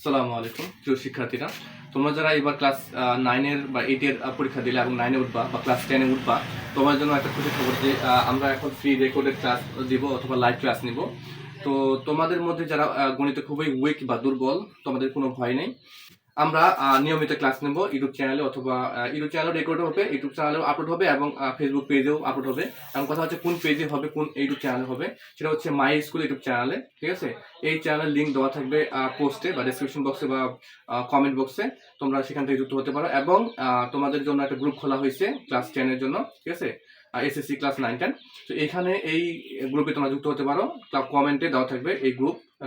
আসসালামু আলাইকুম প্রিয় শিক্ষার্থীরা, তোমরা যারা এবার ক্লাস 9 বা 8 এর পরীক্ষা দিলে এবং 9 এ উঠবা বা ক্লাস 10 এ উঠবা, তোমার জন্য একটা খুশি খবর যে আমরা এখন ফ্রি রেকর্ডেড ক্লাস দিব অথবা লাইভ ক্লাস নিব। তো তোমাদের মধ্যে যারা গণিতে খুবই উইক বা দুর্বল, তোমাদের কোনো ভয় নেই। আমরা নিয়মিত ক্লাস নেব ইউটিউব চ্যানেলে, অথবা ইউটিউব চ্যানেলে রেকর্ড হবে, ইউটিউব চ্যানেলেও আপলোড হবে এবং ফেসবুক পেজেও আপলোড হবে। এবং কথা হচ্ছে কোন পেজে হবে, কোন ইউটিউব চ্যানেলে হবে, সেটা হচ্ছে মাই স্কুল ইউটিউব চ্যানেলে। ঠিক আছে, এই চ্যানেলের লিঙ্ক দেওয়া থাকবে পোস্টে বা ডেসক্রিপশন বক্সে বা কমেন্ট বক্সে। তোমরা সেখান থেকে যুক্ত হতে পারো এবং তোমাদের জন্য একটা গ্রুপ খোলা হয়েছে ক্লাস 10 এর জন্য। ঠিক আছে, এসএসসি ক্লাস 9-10। তো এখানে এই গ্রুপে তোমরা যুক্ত হতে পারো, কমেন্টে দেওয়া থাকবে এই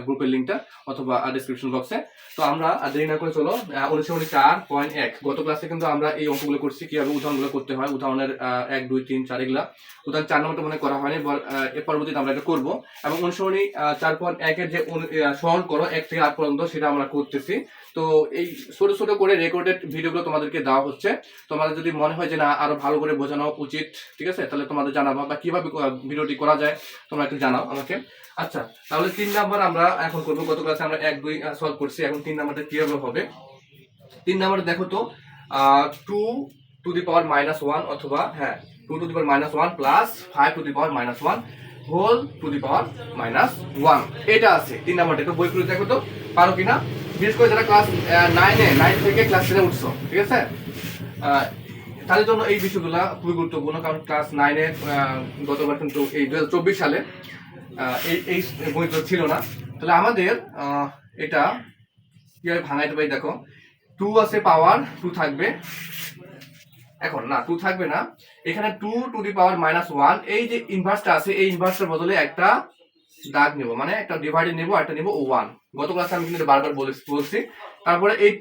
গ্রুপের লিঙ্কটা অথবা ডেসক্রিপশন বক্সে। তো আমরা দেরি না করে চলো অনুশীলনী 4.1 গত ক্লাসে কিন্তু আমরা এই অঙ্কগুলো করছি, কিভাবে উদাহরণগুলো করতে হয়, উদাহরণের 1, 2, 3, 4 এগুলা। উদাহরণ 4 নম্বরটা মনে করা হয়নি, এর পরবর্তীতে আমরা এটা করবো। এবং অনুশীলনী 4.1 এর যে সরল করো 1 থেকে 8 পর্যন্ত, সেটা আমরা করতেছি। তো এই ছোট ছোট করে রেকর্ডেড ভিডিওগুলো তোমাদেরকে দেওয়া হচ্ছে। তোমাদের যদি মনে হয় যে না আরো ভালো করে বোঝানো উচিত, ঠিক আছে, তাহলে তোমাদের জানাবো, বা কিভাবে ভিডিওটি করা যায় তোমরা একটু জানাও আমাকে। আচ্ছা, তাহলে 3 নাম্বার আমরা এখন করবো। গত ক্লাসে আমরা 1, 2 সলভ করছি, এখন 3 নাম্বারটা কিভাবে হবে। 3 নাম্বারে দেখো তো 2 টু দি পাওয়ার -1 অথবা 2 to the power -1 plus 5 to the power -1 whole to the power -1 এটা আছে। 3 নাম্বারটা একটু বই করে দেখো তো পারো কিনা, বিশেষ করে যারা ক্লাস 9 থেকে ক্লাস 10 এ উঠছো। ঠিক আছে, তাদের জন্য এই বিষয়গুলো খুবই গুরুত্বপূর্ণ, কারণ ক্লাস 9 এ গতবার কিন্তু এই 2024 সালে এই বইগুলো ছিল না। তাহলে আমাদের এটা কিভাবে ভাঙাইতে পারি দেখো। 2 আছে, পাওয়ার 2 থাকবে, এখন না 2 থাকবে না, এখানে 2 টু দি পাওয়ার -1, এই যে ইনভার্সটা আছে এই ইনভার্সটার বদলে একটা দাগ নেব, মানে একটা ডিভাইডেড নেব, একটা নেব 1। গত ক্লাসে আমি কিন্তু বারবার বলছি। তারপরে এই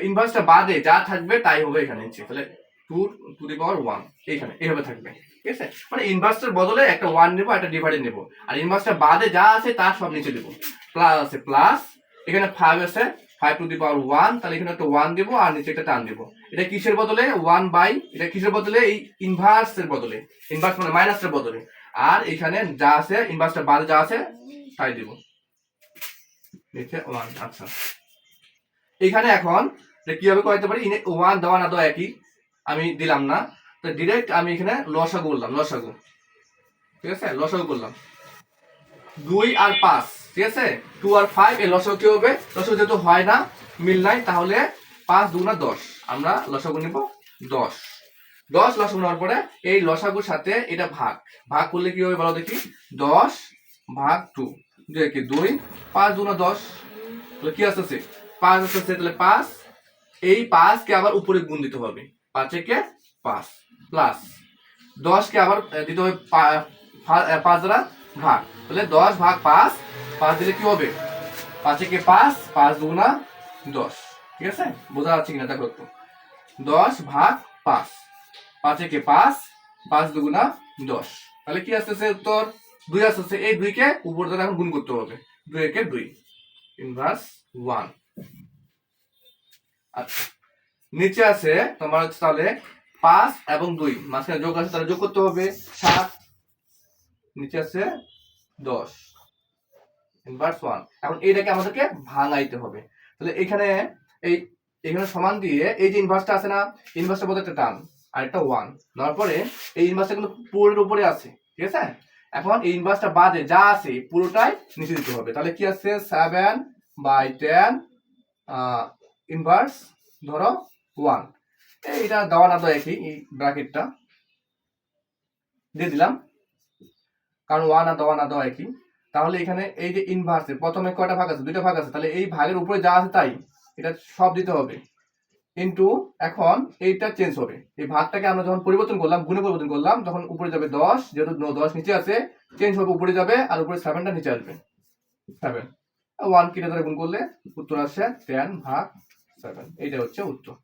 ইনভার্সটা বাদে যা থাকবে তাই হবে এখানে নিচে। তাহলে 2 টু দি পাওয়ার 1 এইখানে এইভাবে থাকবে। ঠিক আছে, মানে ইনভার্সটার বদলে একটা 1 নেব, একটা ডিভাইডেড নেব, আর ইনভার্সটা বাদে যা আছে তার সব নিচে দেব। প্লাস আছে, প্লাস এখানে 5 আছে, 5 টু দি পাওয়ার 1, তাহলে এখানে একটা 1 দেব আর নিচে একটা টান দেব। এটা কিসের বদলে 1 বাই, এটা কিসের বদলে এই ইনভার্সের বদলে, ইনভার্স মানে মাইনাসের বদলে। আর এখানে যা আছে ইনভার্সটা বাদে যা আছে তাই দেব, নিচে 1। আচ্ছা, এখানে এখন কিভাবে করতে পারি, 1 দেওয়া না দেওয়া একই, আমি দিলাম না, তো ডিরেক্ট আমি এখানে লসাগু করলাম, লসাগু। ঠিক আছে, লসাগু করলাম 2 আর 5। ঠিক আছে, 2 আর 5 এর লসাগু কি হবে, লসাগু যেহেতু হয় না, মিল নাই, তাহলে 5 2 না 10, আমরা লসাগু নিব 10। 10 লসাগু নেওয়ার পরে এই লসাগুর সাথে এটা ভাগ, ভাগ করলে কি হবে বলো দেখি, 10 ভাগ 2, 2 কি 2, 5 2 না 10, তাহলে কি আসছে 5 আসছে। তাহলে 5, এই 5 কে আবার উপরে গুণ দিতে হবে, 5 কে 5 প্লাস 10 কে আবার দিতে হবে 5 দ্বারা ভাগ, তাহলে 10 ভাগ 5, 5 দিলে কি হবে, 5 কে 5, 5 2 10। ঠিক আছে, বোঝা যাচ্ছে কিনা দেখো একটু। 10 ভাগ 5, 5 কে 5, 5 2 10, তাহলে কি আসতেছে উত্তর 2 আসতেছে। এই 2 কে উপর দ্বারা এখন গুণ করতে হবে, 2 কে 2, ইনভার্স 1। আচ্ছা, নিচে আছে তোমার হচ্ছে তাহলে 5 এবং 2 মাঝখানে যোগ আছে, তাহলে যোগ করতে হবে 7, নিচে আছে 10, ইনভার্স 1। এখন এইটাকে আমাদেরকে ভাঙাইতে হবে। তাহলে এখানে সমান দিয়ে এই যে ইনভার্সটা আছে না, ইনভার্সটার মধ্যে একটা টান আর একটা 1 নেওয়ার পরে এই ইনভার্সটা কিন্তু পুরোর উপরে আছে। ঠিক আছে, এখন এই ইনভার্সটা বাদে যা আছে পুরোটাই নিচে দিতে হবে। তাহলে কি আছে 7/10 ইনভার্স ধরো 1, এইটা দেওয়া না দেওয়া একই, এই ব্র্যাকেটটা দিয়ে দিলাম, কারণ 1 আর দেওয়া না দেওয়া একই। তাহলে এখানে এই যে ইনভার্সে প্রথমে কয়টা ভাগ আছে, 2টা ভাগ আছে, তাহলে এই ভাগের উপরে যা আছে তাই এটা সব দিতে হবে, ইনটু এখন এইটা চেঞ্জ হবে। এই ভাগটাকে আমরা যখন পরিবর্তন করলাম, গুণে পরিবর্তন করলাম, তখন উপরে যাবে 10, যেহেতু 10 নিচে আছে চেঞ্জ হবে, উপরে যাবে, আর উপরে 7টা নিচে আসবে, 7। 1 কেটে ধরে গুণ করলে উত্তর আসে 10/7, এইটা হচ্ছে উত্তর।